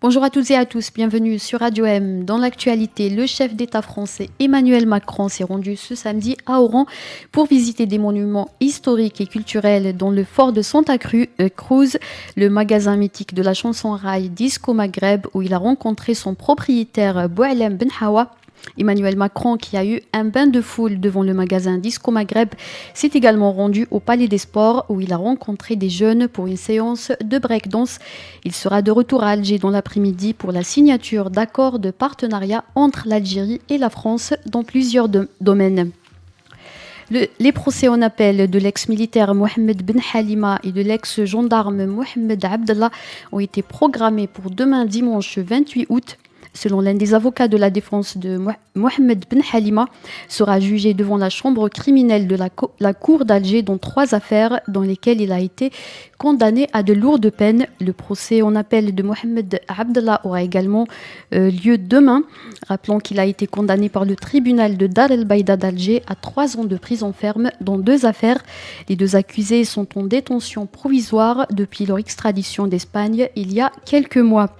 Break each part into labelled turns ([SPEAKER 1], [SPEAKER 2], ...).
[SPEAKER 1] Bonjour à toutes et à tous, bienvenue sur Radio M. Dans l'actualité, le chef d'État français Emmanuel Macron s'est rendu ce samedi à Oran pour visiter des monuments historiques et culturels dont le fort de Santa Cruz, le magasin mythique de la chanson raï Disco Maghreb où il a rencontré son propriétaire Boualem Ben Hawa. Emmanuel Macron, qui a eu un bain de foule devant le magasin Disco Maghreb, s'est également rendu au Palais des Sports où il a rencontré des jeunes pour une séance de breakdance. Il sera de retour à Alger dans l'après-midi pour la signature d'accords de partenariat entre l'Algérie et la France dans plusieurs domaines. Les procès en appel de l'ex-militaire Mohamed Ben Halima et de l'ex-gendarme Mohamed Abdallah ont été programmés pour demain dimanche 28 août. Selon l'un des avocats de la défense de Mohamed Ben Halima, sera jugé devant la chambre criminelle de la cour d'Alger dans 3 affaires dans lesquelles il a été condamné à de lourdes peines. Le procès en appel de Mohamed Abdallah aura également lieu demain. Rappelons qu'il a été condamné par le tribunal de Dar el-Baïda d'Alger à 3 ans de prison ferme dans 2 affaires. Les 2 accusés sont en détention provisoire depuis leur extradition d'Espagne il y a quelques mois.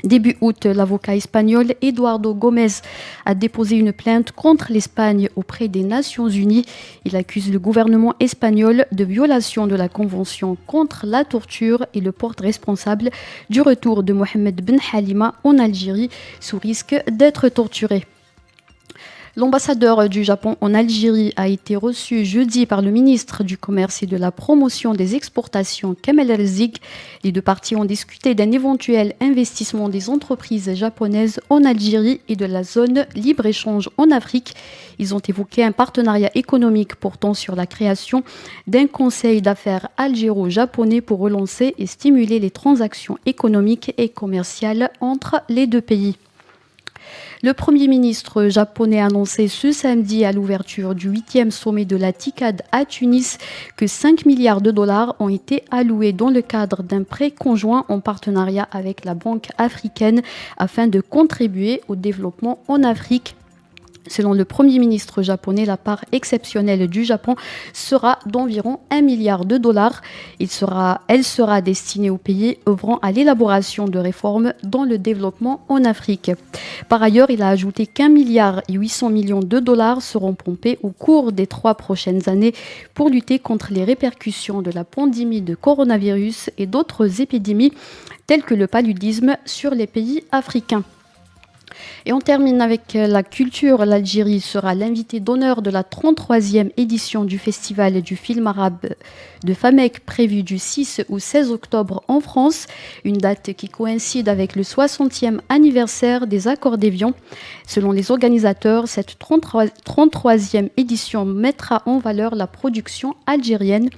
[SPEAKER 1] Début août, l'avocat espagnol Eduardo Gómez a déposé une plainte contre l'Espagne auprès des Nations Unies. Il accuse le gouvernement espagnol de violation de la Convention contre la torture et le porte responsable du retour de Mohamed Ben Halima en Algérie sous risque d'être torturé. L'ambassadeur du Japon en Algérie a été reçu jeudi par le ministre du Commerce et de la Promotion des Exportations, Kamel El-Zig. Les 2 parties ont discuté d'un éventuel investissement des entreprises japonaises en Algérie et de la zone libre-échange en Afrique. Ils ont évoqué un partenariat économique portant sur la création d'un conseil d'affaires algéro-japonais pour relancer et stimuler les transactions économiques et commerciales entre les 2 pays. Le Premier ministre japonais a annoncé ce samedi à l'ouverture du 8e sommet de la TICAD à Tunis que 5 milliards de dollars ont été alloués dans le cadre d'un prêt conjoint en partenariat avec la Banque africaine afin de contribuer au développement en Afrique. Selon le Premier ministre japonais, la part exceptionnelle du Japon sera d'environ 1 milliard de dollars. Elle sera destinée aux pays œuvrant à l'élaboration de réformes dans le développement en Afrique. Par ailleurs, il a ajouté qu'1 milliard et 800 millions de dollars seront pompés au cours des 3 prochaines années pour lutter contre les répercussions de la pandémie de coronavirus et d'autres épidémies telles que le paludisme sur les pays africains. Et on termine avec la culture. L'Algérie sera l'invité d'honneur de la 33e édition du Festival du film arabe de Famec prévue du 6 au 16 octobre en France, une date qui coïncide avec le 60e anniversaire des accords d'Évian. Selon les organisateurs, cette 33e édition mettra en valeur la production algérienne.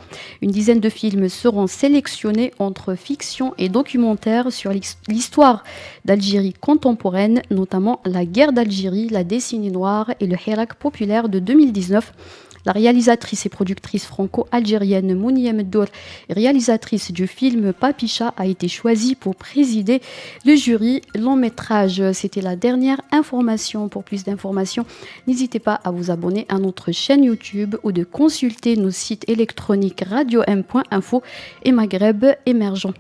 [SPEAKER 1] Une dizaine de films seront sélectionnés entre fiction et documentaire sur l'histoire d'Algérie contemporaine, notamment la guerre d'Algérie, la décennie noire et le Hirak populaire de 2019. La réalisatrice et productrice franco-algérienne Mouni Mdour, réalisatrice du film Papicha, a été choisie pour présider le jury long métrage. C'était la dernière information. Pour plus d'informations, n'hésitez pas à vous abonner à notre chaîne YouTube ou de consulter nos sites électroniques radio-m.info et Maghreb émergent.